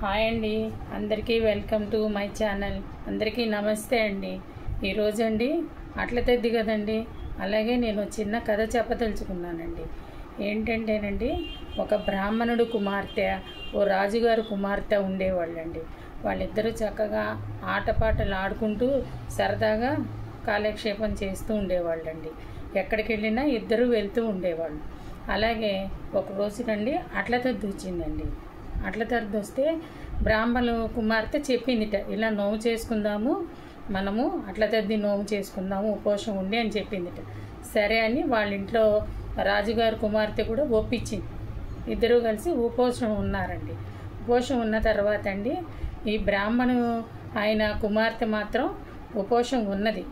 Hi అండి, అందరికీ welcome to my channel. అందరికీ నమస్తే అండి. ఈరోజు అండి అట్ల తెద్ది కదండి, అలాగే నేను చిన్న కథ చెప్పదలుచుకున్నానండి. ఏంటంటేనండి, ఒక బ్రాహ్మణుడు కుమార్తె, ఓ రాజుగారు కుమార్తె ఉండేవాళ్ళండి. వాళ్ళిద్దరూ చక్కగా ఆటపాటలు ఆడుకుంటూ సరదాగా కాలక్షేపం చేస్తూ ఉండేవాళ్ళండి. ఎక్కడికి వెళ్ళినా ఇద్దరు వెళ్తూ ఉండేవాళ్ళు. అలాగే ఒక రోజునండి అట్ల తెద్ది వచ్చిందండి. అట్ల తెద్ది వస్తే బ్రాహ్మణు కుమార్తె చెప్పిందిట, ఇలా నోము చేసుకుందాము, మనము అట్ల తెద్ది నోము చేసుకుందాము ఉపవాసం ఉండి అని చెప్పిందిట. సరే అని వాళ్ళ ఇంట్లో రాజుగారి కుమార్తె కూడా ఒప్పించింది. ఇద్దరూ కలిసి ఉపవాసం ఉన్నారండి. ఉపవాసం ఉన్న తర్వాత అండి ఈ బ్రాహ్మణు ఆయన కుమార్తె మాత్రం ఉపవాసం ఉన్నది.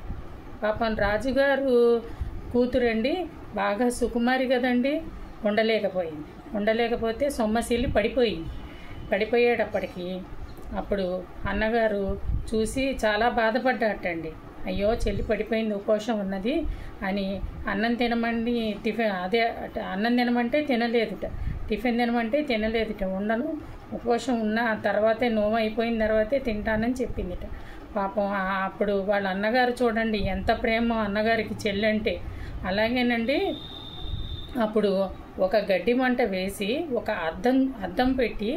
పాపం రాజుగారు కూతురండి బాగా సుకుమారి కదండి, ఉండలేకపోతే సొమ్మసిల్లి పడిపోయేటప్పటికి అప్పుడు అన్నగారు చూసి చాలా బాధపడ్డాటండి. అయ్యో చెల్లి పడిపోయింది, ఉపవాసం ఉన్నది అని అన్నం తినమండి అన్నం తినమంటే తినలేదుట, టిఫిన్ తినమంటే తినలేదుట. ఉండను, ఉపవాసం ఉన్న తర్వాతే నోము అయిపోయిన తర్వాతే తింటానని చెప్పిందిట. పాపం అప్పుడు వాళ్ళ అన్నగారు చూడండి ఎంత ప్రేమ అన్నగారికి చెల్లంటే. అలాగేనండి అప్పుడు ఒక గడ్డి మంట వేసి ఒక అద్దం పెట్టి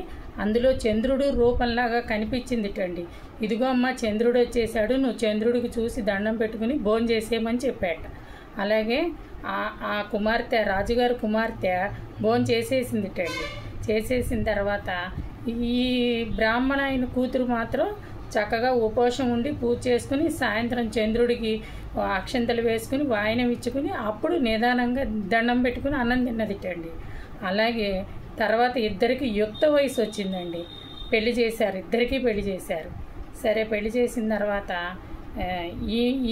అందులో చంద్రుడు రూపంలాగా కనిపించిందిటండి. ఇదిగో అమ్మ చంద్రుడు వచ్చేసాడు, నువ్వు చంద్రుడికి చూసి దండం పెట్టుకుని భోజనం చేసేయమని చెప్పాట. అలాగే ఆ కుమార్తె, రాజుగారి కుమార్తె భోజనం చేసేసిందిటండి. చేసేసిన తర్వాత ఈ బ్రాహ్మణ ఆయన కూతురు మాత్రం చక్కగా ఉపవాసం ఉండి పూజ చేసుకుని సాయంత్రం చంద్రుడికి అక్షంతలు వేసుకుని వాయనం ఇచ్చుకుని అప్పుడు నిదానంగా దండం పెట్టుకుని అన్నం తిన్నదిటండి. అలాగే తర్వాత ఇద్దరికి యుక్త వయసు వచ్చిందండి, ఇద్దరికీ పెళ్లి చేశారు. సరే పెళ్లి చేసిన తర్వాత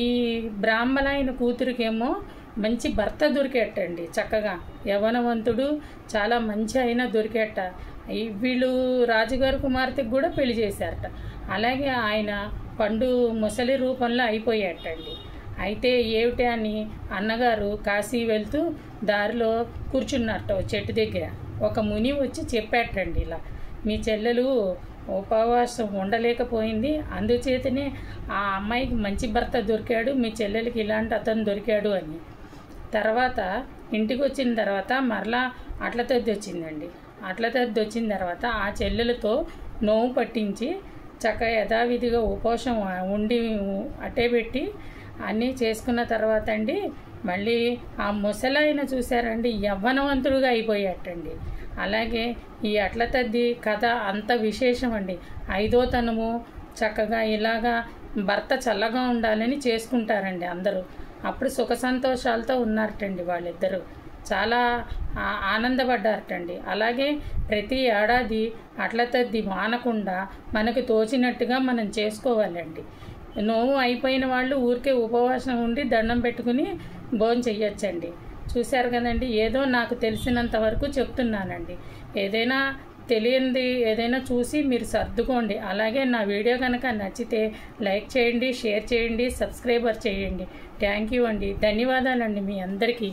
ఈ బ్రాహ్మణ ఆయన కూతురికేమో మంచి భర్త దొరికేటండి, చక్కగా యవ్వనవంతుడు, చాలా మంచి అయినా దొరికేట. వీళ్ళు రాజుగారి కుమార్తెకు కూడా పెళ్లి చేశారట. అలాగే ఆయన పండు ముసలి రూపంలో అయిపోయాటండి. అయితే ఏమిటి అని అన్నగారు కాశీ వెళ్తూ దారిలో కూర్చున్నట్ట చెట్టు దగ్గర. ఒక ముని వచ్చి చెప్పాటండి, ఇలా మీ చెల్లెలు ఉపవాసం ఉండలేకపోయింది, అందుచేతనే ఆ అమ్మాయికి మంచి భర్త దొరికాడు, మీ చెల్లెలకి ఇలాంటి అతను దొరికాడు అని. తర్వాత ఇంటికి వచ్చిన తర్వాత మరలా అట్ల తెద్ది వచ్చిందండి. అట్ల తెద్ది వచ్చిన తర్వాత ఆ చెల్లెలతో నోము పట్టించి చక్కగా యథావిధిగా ఉపవాసం ఉండి అట్టే పెట్టి అన్నీ చేసుకున్న తర్వాత అండి మళ్ళీ ఆ ముసలాయన చూశారండి యవ్వనవంతుడుగా అయిపోయాటండి. అలాగే ఈ అట్ల తెద్ది కథ అంత విశేషం అండి. 5వ తనము చక్కగా ఇలాగా భర్త చల్లగా ఉండాలని చేసుకుంటారండి అందరూ. అప్పుడు సుఖ సంతోషాలతో ఉన్నారటండి వాళ్ళిద్దరూ, చాలా ఆనందపడ్డారటండి. అలాగే ప్రతి ఏడాది అట్ల తెద్ది మానకుండా మనకు తోచినట్టుగా మనం చేసుకోవాలండి. నోము అయిపోయిన వాళ్ళు ఊరికే ఉపవాసం ఉండి దండం పెట్టుకుని భోజనం చెయ్యొచ్చండి. చూశారు కదండి, ఏదో నాకు తెలిసినంత వరకు చెప్తున్నానండి. ఏదైనా తెలియంది ఏదైనా చూసి మీరు సర్దుకోండి. అలాగే నా వీడియో కనుక నచ్చితే లైక్ చేయండి, షేర్ చేయండి, సబ్స్క్రైబర్ చేయండి. థ్యాంక్ యూ అండి, ధన్యవాదాలండి మీ అందరికీ.